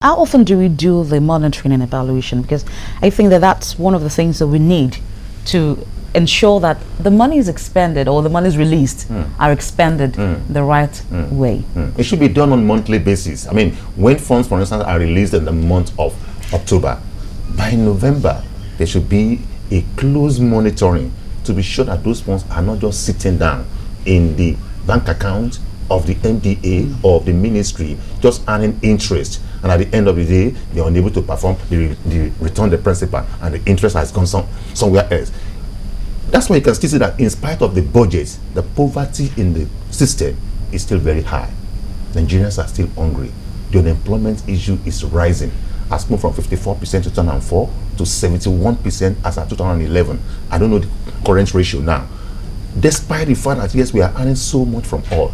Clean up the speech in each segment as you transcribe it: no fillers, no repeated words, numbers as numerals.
how often do we do the monitoring and evaluation? Because I think that that's one of the things that we need to ensure that the money is expended or the money is released are expended the right way. It should be done on monthly basis. I mean, when funds, for instance, are released in the month of October, by November, there should be a close monitoring to be sure that those funds are not just sitting down in the bank account of the MDA or of the ministry, just earning interest. And at the end of the day, they are unable to perform the return the principal, and the interest has gone somewhere else. That's why you can still see that in spite of the budget, the poverty in the system is still very high. Nigerians are still hungry. The unemployment issue is rising. Has moved from 54% in 2004 to 71% as of 2011. I don't know the current ratio now. Despite the fact that yes, we are earning so much from oil,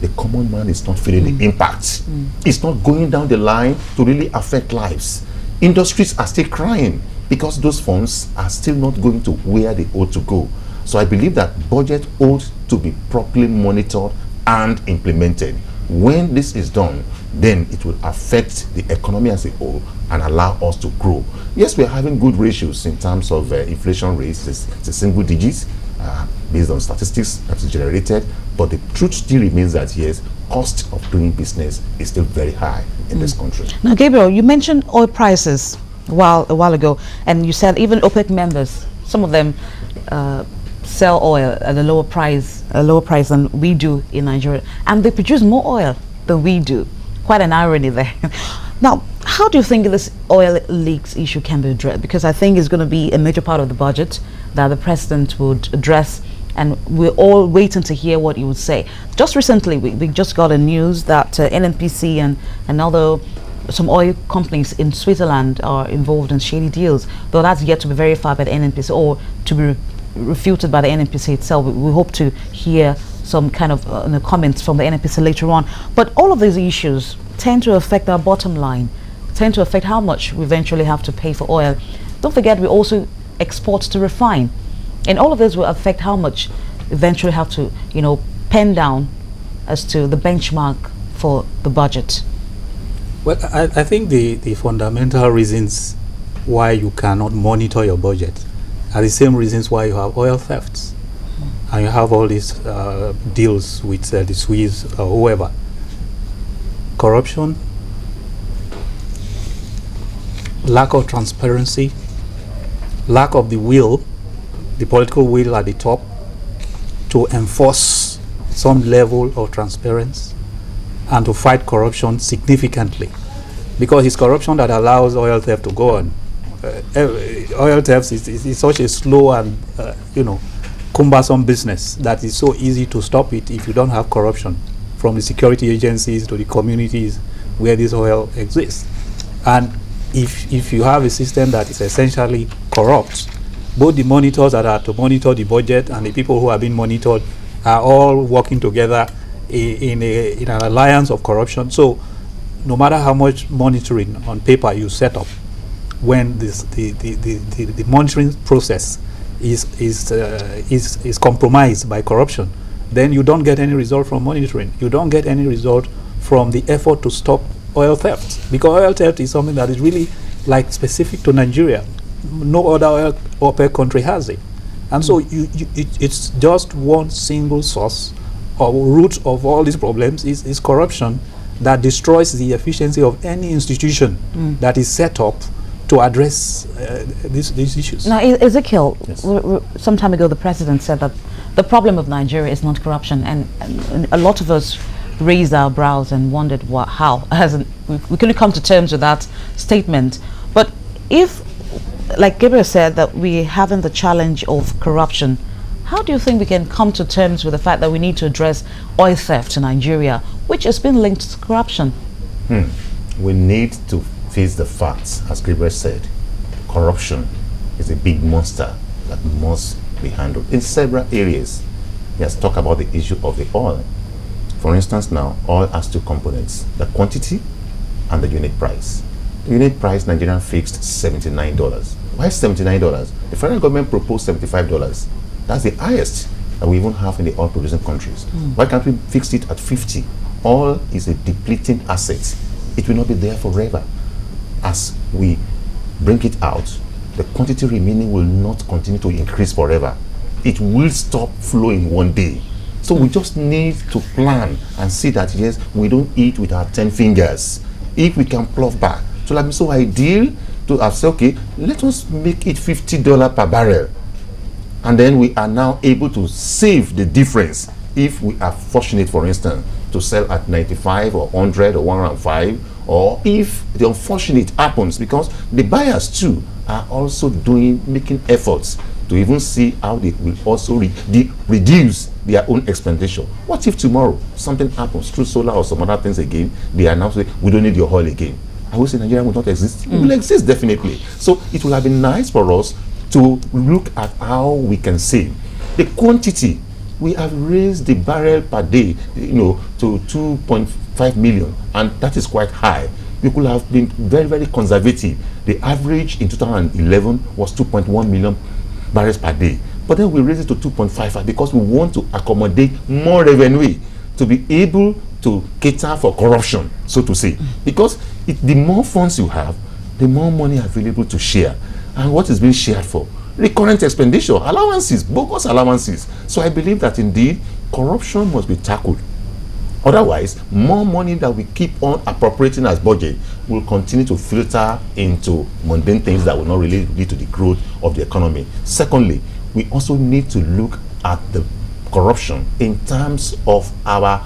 the common man is not feeling the impact. It's not going down the line to really affect lives. Industries are still crying because those funds are still not going to where they ought to go. So I believe that budget ought to be properly monitored and implemented. When this is done, then it will affect the economy as a whole and allow us to grow. Yes, we are having good ratios in terms of inflation rates. It's a single digits based on statistics that is generated, but the truth still remains that yes, cost of doing business is still very high in this country. Now, Gabriel, you mentioned oil prices a while ago, and you said even OPEC members, some of them sell oil at a lower price than we do in Nigeria, and they produce more oil than we do. Quite an irony there. Now, how do you think this oil leaks issue can be addressed? Because I think it's going to be a major part of the budget that the president would address, and we're all waiting to hear what he would say. Just recently, we just got a news that NNPC and other some oil companies in Switzerland are involved in shady deals, though that's yet to be verified by the NNPC or to be refuted by the NNPC itself. We hope to hear some kind of comments from the NNPC later on. But all of these issues tend to affect our bottom line, tend to affect how much we eventually have to pay for oil. Don't forget, we also export to refine, and all of this will affect how much eventually have to, pen down as to the benchmark for the budget. Well, I think the fundamental reasons why you cannot monitor your budget are the same reasons why you have oil thefts and you have all these deals with the Swiss or whoever. Corruption, lack of transparency, lack of the will, the political will at the top to enforce some level of transparency and to fight corruption significantly, because it's corruption that allows oil theft to go on. Oil theft is such a slow and cumbersome business that is so easy to stop it if you don't have corruption from the security agencies to the communities where this oil exists. And if you have a system that is essentially corrupt, both the monitors that are to monitor the budget and the people who are being monitored are all working together in an alliance of corruption. So no matter how much monitoring on paper you set up, when the monitoring process is compromised by corruption, then you don't get any result from monitoring. You don't get any result from the effort to stop oil theft, because oil theft is something that is really like specific to Nigeria. No other OPEC country has it, and so it's just one single source or root of all these problems is corruption that destroys the efficiency of any institution that is set up to address these issues. Now, Ezekiel, yes. Some time ago the president said that the problem of Nigeria is not corruption, and a lot of us raised our brows and wondered how. We couldn't come to terms with that statement. But if, like Gabriel said, that we're having the challenge of corruption, how do you think we can come to terms with the fact that we need to address oil theft in Nigeria, which has been linked to corruption? We need to face the facts. As Gabriel said, corruption is a big monster that must be handled in several areas. He has talked about the issue of the oil. For instance, now oil has two components: the quantity and the unit price. The unit price, Nigerian fixed $79. Why $79? The federal government proposed $75. That's the highest that we even have in the oil producing countries. Why can't we fix it at 50? Oil is a depleting asset. it will not be there forever. As we bring it out, the quantity remaining will not continue to increase forever. It will stop flowing one day. So we just need to plan and see that, yes, we don't eat with our 10 fingers. If we can plough back. So like, so ideal to have said, okay, let us make it $50 per barrel. And then we are now able to save the difference if we are fortunate, for instance, to sell at 95 or 100 or 105, or if the unfortunate happens, because the buyers too are also making efforts to even see how they will also reduce their own expenditure. What if tomorrow something happens through solar or some other things again, they are now saying, we don't need your oil again? I will say Nigeria will not exist. It will exist definitely. So it will have been nice for us to look at how we can save. The quantity, we have raised the barrel per day, to 2.5 million, and that is quite high. We could have been very, very conservative. The average in 2011 was 2.1 million barrels per day, but then we raised it to 2.5 because we want to accommodate more revenue to be able to cater for corruption, so to say. Because the more funds you have, the more money available to share. And what is being shared for? Recurrent expenditure, allowances, bogus allowances. So I believe that indeed corruption must be tackled. Otherwise, more money that we keep on appropriating as budget will continue to filter into mundane things that will not really lead to the growth of the economy. Secondly, we also need to look at the corruption in terms of our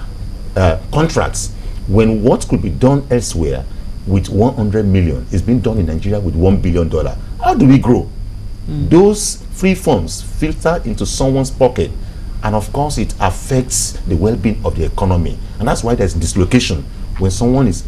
contracts. When what could be done elsewhere with 100 million is being done in Nigeria with $1 billion, how do we grow? Those free funds filter into someone's pocket, and of course it affects the well-being of the economy. And that's why there's dislocation when someone is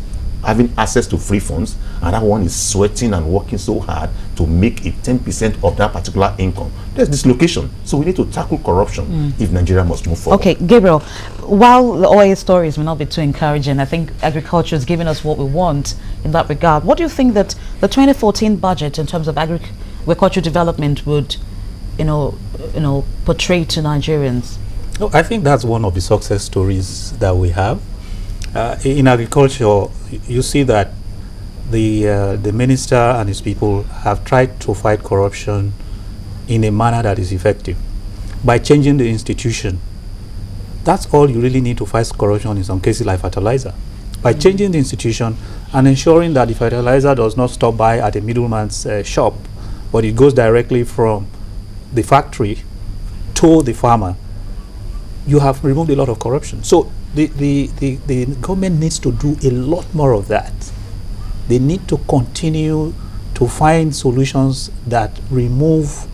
having access to free funds and that one is sweating and working so hard to make it 10% of that particular income. There's dislocation. So we need to tackle corruption if Nigeria must move forward. Okay, Gabriel, while the oil stories may not be too encouraging, I think agriculture is giving us what we want in that regard. What do you think that the 2014 budget in terms of agricultural development would portray to Nigerians? No, I think that's one of the success stories that we have. In agriculture, you see that the minister and his people have tried to fight corruption in a manner that is effective by changing the institution. That's all you really need to fight corruption in some cases like fertilizer. By changing the institution and ensuring that the fertilizer does not stop by at a middleman's shop, but it goes directly from the factory to the farmer, you have removed a lot of corruption. So the government needs to do a lot more of that. They need to continue to find solutions that remove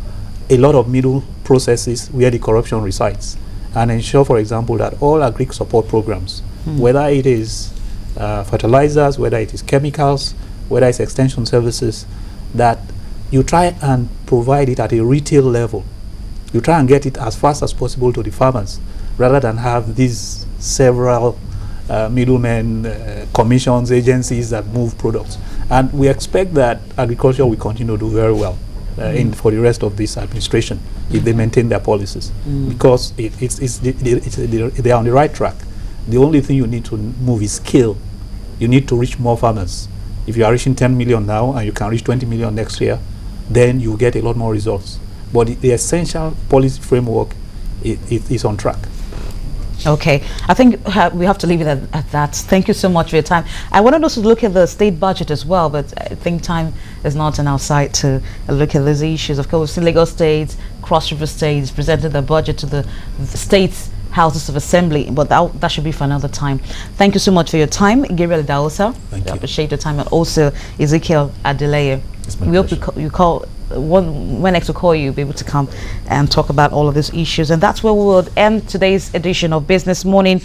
a lot of middle processes where the corruption resides, and ensure, for example, that all agri support programs, whether it is fertilizers, whether it is chemicals, whether it's extension services, that you try and provide it at a retail level. You try and get it as fast as possible to the farmers, rather than have these several middlemen, commissions, agencies that move products. And we expect that agriculture will continue to do very well for the rest of this administration if they maintain their policies, because they're on the right track. The only thing you need to move is scale. You need to reach more farmers. If you are reaching 10 million now and you can reach 20 million next year, then you get a lot more results. But the essential policy framework is on track. Okay, I think we have to leave it at that. Thank you so much for your time. I wanted us to look at the state budget as well, but I think time is not on our side to look at these issues. Of course, Lagos State, Cross River State presented their budget to the state's Houses of Assembly, but that should be for another time. Thank you so much for your time, Gabriel Idahosa. Thank you. Appreciate your time, and also Ezekiel Adeleye. We hope you call when next we call you, you'll be able to come and talk about all of these issues. And that's where we will end today's edition of Business Morning.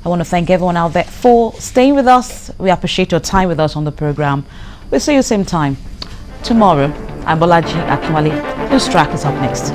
I want to thank everyone out there for staying with us. We appreciate your time with us on the program. We'll see you same time tomorrow. I'm Bolaji Akinwale. Whose track is up next?